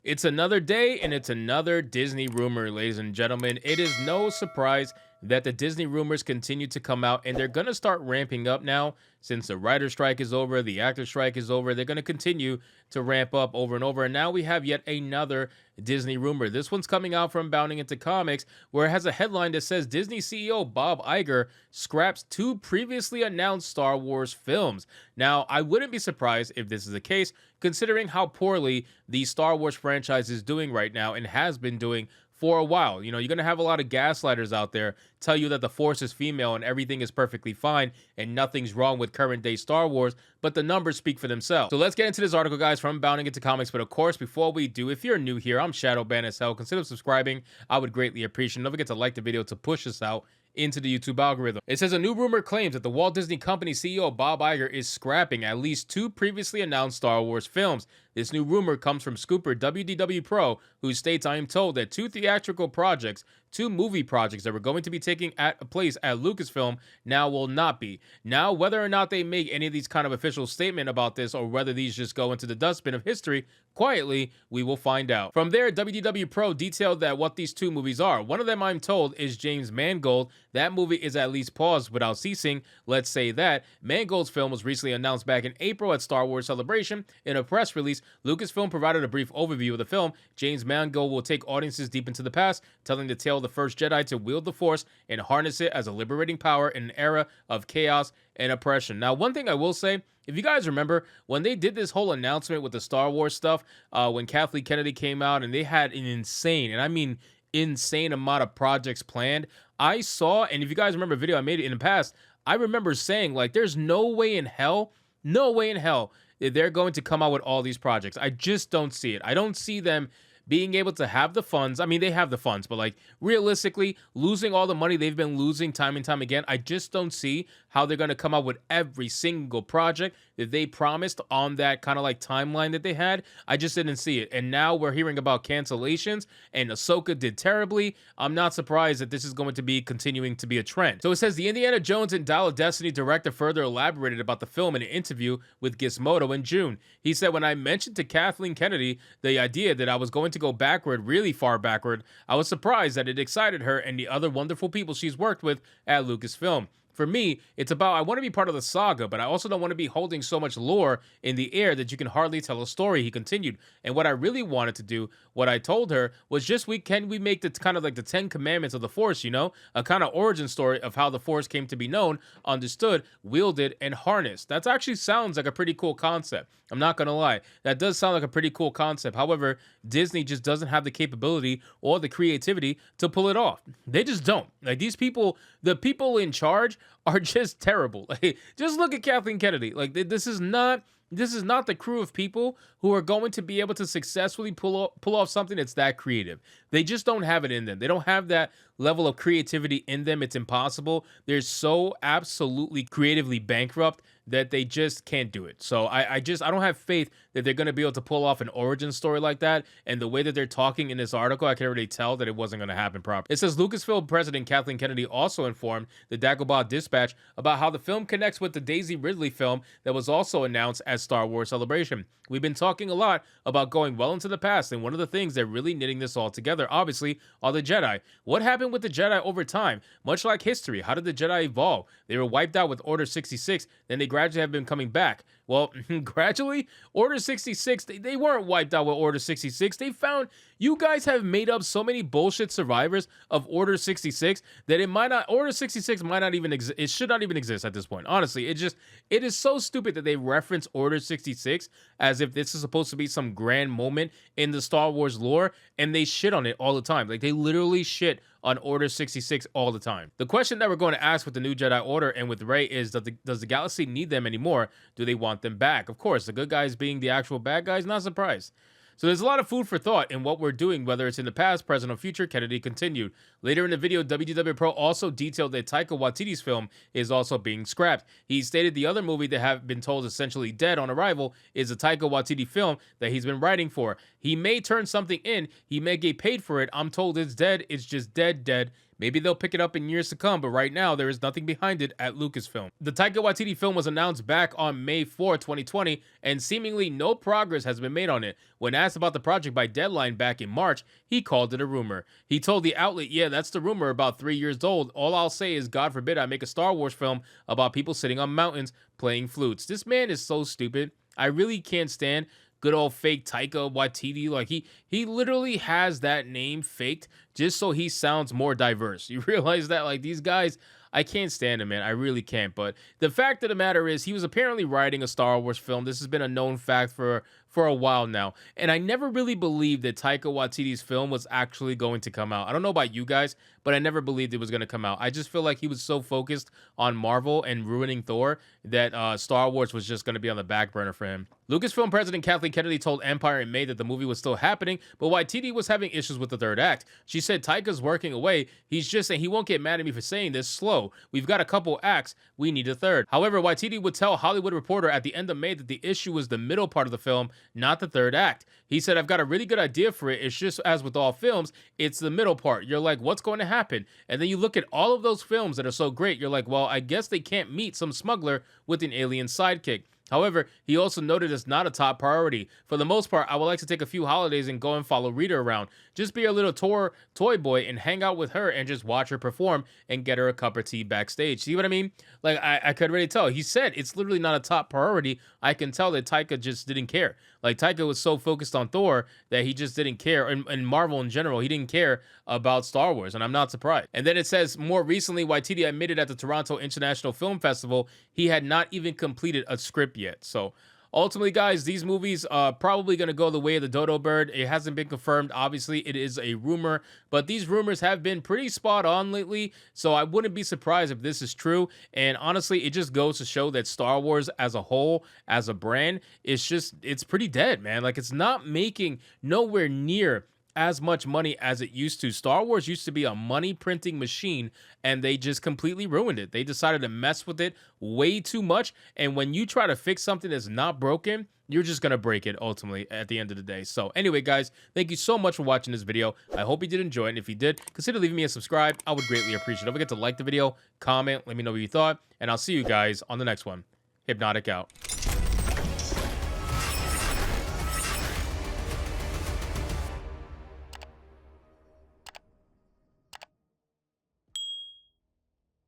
It's another day and it's another Disney rumor, ladies and gentlemen. It is no surprise that the Disney rumors continue to come out, and they're going to start ramping up now since the writer strike is over, the actor strike is over. They're going to continue to ramp up over and over. And now we have yet another Disney rumor. This one's coming out from Bounding Into Comics, where it has a headline that says Disney CEO Bob Iger scraps two previously announced Star Wars films. Now, I wouldn't be surprised if this is the case, considering how poorly the Star Wars franchise is doing right now and has been doing for a while. You know, you're going to have a lot of gaslighters out there tell you that the Force is female and everything is perfectly fine and nothing's wrong with current day Star Wars, but the numbers speak for themselves. So let's get into this article, guys, from Bounding Into Comics. But of course, before we do, if you're new here, I'm Shadowban as hell. Consider subscribing. I would greatly appreciate it. Don't forget to like the video to push us out into the YouTube algorithm. It says a new rumor claims that the Walt Disney Company CEO Bob Iger is scrapping at least two previously announced Star Wars films. This new rumor comes from scooper WDW Pro, who states, "I am told that two theatrical projects, two movie projects that were going to be taking place at Lucasfilm now will not be." Now, whether or not they make any of these kind of official statement about this, or whether these just go into the dustbin of history quietly, we will find out. From there, WDW Pro detailed that what these two movies are. One of them, I'm told, is James Mangold. That movie is at least paused without ceasing. Let's say that. Mangold's film was recently announced back in April at Star Wars Celebration. In a press release, Lucasfilm provided a brief overview of the film. James Mangold will take audiences deep into the past, telling the tale of the first Jedi to wield the Force and harness it as a liberating power in an era of chaos and oppression. Now, one thing I will say, if you guys remember, when they did this whole announcement with the Star Wars stuff, when Kathleen Kennedy came out and they had an insane, and I mean insane amount of projects planned, I saw, and if you guys remember a video I made in the past, I remember saying, like, there's no way in hell that they're going to come out with all these projects. I just don't see it. I don't see them being able to have the funds. I mean, they have the funds, but like realistically, losing all the money they've been losing time and time again, I just don't see how they're going to come out with every single project that they promised on that kind of like timeline that they had. I just didn't see it. And now we're hearing about cancellations, and Ahsoka did terribly. I'm not surprised that this is going to be continuing to be a trend. So it says the Indiana Jones and Dial of Destiny director further elaborated about the film in an interview with Gizmodo in June. He said, "When I mentioned to Kathleen Kennedy the idea that I was going to go backward, really far backward, I was surprised that it excited her and the other wonderful people she's worked with at Lucasfilm. For me, it's about, I want to be part of the saga, but I also don't want to be holding so much lore in the air that you can hardly tell a story," he continued. "And what I really wanted to do, what I told her, was just can we make the kind of like the 10 commandments of the Force, you know? A kind of origin story of how the Force came to be known, understood, wielded, and harnessed." That actually sounds like a pretty cool concept. I'm not going to lie. That does sound like a pretty cool concept. However, Disney just doesn't have the capability or the creativity to pull it off. They just don't. Like, these people, the people in charge are just terrible. Like, just look at Kathleen Kennedy. Like, this is not the crew of people who are going to be able to successfully pull off something that's that creative. They just don't have it in them. They don't have that level of creativity in them. It's impossible. They're so absolutely creatively bankrupt that they just can't do it. So I don't have faith that they're going to be able to pull off an origin story like that. And the way that they're talking in this article, I can already tell that it wasn't going to happen properly. It says Lucasfilm President Kathleen Kennedy also informed the Dagobah Dispatch about how the film connects with the Daisy Ridley film that was also announced at Star Wars Celebration. "We've been talking a lot about going well into the past, and one of the things that really knitting this all together, obviously, are the Jedi. What happened with the Jedi over time? Much like history, how did the Jedi evolve? They were wiped out with Order 66, then they gradually have been coming back. Well, gradually, Order 66, they weren't wiped out with Order 66. They found, you guys have made up so many bullshit survivors of Order 66 that Order 66 might not even exist. It should not even exist at this point. Honestly, it is so stupid that they reference Order 66 as if this is supposed to be some grand moment in the Star Wars lore, and they shit on it all the time. Like, they literally shit on Order 66 all the time. The question that we're going to ask with the new Jedi Order and with Rey is, does the galaxy need them anymore? Do they want them back? Of course, the good guys being the actual bad guys, not surprised. So there's a lot of food for thought in what we're doing, whether it's in the past, present, or future, Kennedy continued. Later in the video, WDW Pro also detailed that Taika Waititi's film is also being scrapped. He stated the other movie that have been told essentially dead on arrival is a Taika Waititi film that he's been writing for. He may turn something in, he may get paid for it. I'm told it's dead, it's just dead, Maybe they'll pick it up in years to come, but right now there is nothing behind it at Lucasfilm. The Taika Waititi film was announced back on May 4, 2020, and seemingly no progress has been made on it. When asked about the project by Deadline back in March, he called it a rumor. He told the outlet, "Yeah, that's the rumor, about 3 years old. All I'll say is, God forbid I make a Star Wars film about people sitting on mountains playing flutes." This man is so stupid. I really can't stand good old fake Taika Waititi. Like he literally has that name faked just so he sounds more diverse. You realize that? Like, these guys, I can't stand him, man. I really can't. But the fact of the matter is, he was apparently writing a Star Wars film. This has been a known fact for a while now. And I never really believed that Taika Waititi's film was actually going to come out. I don't know about you guys, but I never believed it was going to come out. I just feel like he was so focused on Marvel and ruining Thor that Star Wars was just going to be on the back burner for him. Lucasfilm president Kathleen Kennedy told Empire in May that the movie was still happening, but Waititi was having issues with the third act. She said, "Taika's working away. He's just saying he won't get mad at me for saying this. Slow. We've got a couple acts. We need a third." However, Waititi would tell Hollywood Reporter at the end of May that the issue was the middle part of the film, not the third act. He said, "I've got a really good idea for it. It's just, as with all films, it's the middle part. You're like, what's going to happen?" And then you look at all of those films that are so great. You're like, well, I guess they can't meet some smuggler with an alien sidekick. However, he also noted it's not a top priority. "For the most part, I would like to take a few holidays and go and follow Rita around. Just be a little toy boy and hang out with her and just watch her perform and get her a cup of tea backstage." See what I mean? Like, I could already tell. He said it's literally not a top priority. I can tell that Taika just didn't care. Like, Taika was so focused on Thor that he just didn't care. And Marvel in general, he didn't care about Star Wars. And I'm not surprised. And then it says, more recently, Waititi admitted at the Toronto International Film Festival he had not even completed a script yet. So ultimately, guys, these movies are probably going to go the way of the dodo bird. It hasn't been confirmed. Obviously, it is a rumor, but these rumors have been pretty spot on lately, so I wouldn't be surprised if this is true. And honestly, it just goes to show that Star Wars as a whole, as a brand, it's pretty dead, man. Like, it's not making nowhere near as much money as it used to. Star Wars used to be a money printing machine, and they just completely ruined it. They decided to mess with it way too much, and when you try to fix something that's not broken, you're just gonna break it ultimately at the end of the day. So anyway, guys, thank you so much for watching this video. I hope you did enjoy it, and if you did, consider leaving me a subscribe. I would greatly appreciate it. Don't forget to like the video, comment, let me know what you thought, and I'll see you guys on the next one. Hypnotic out.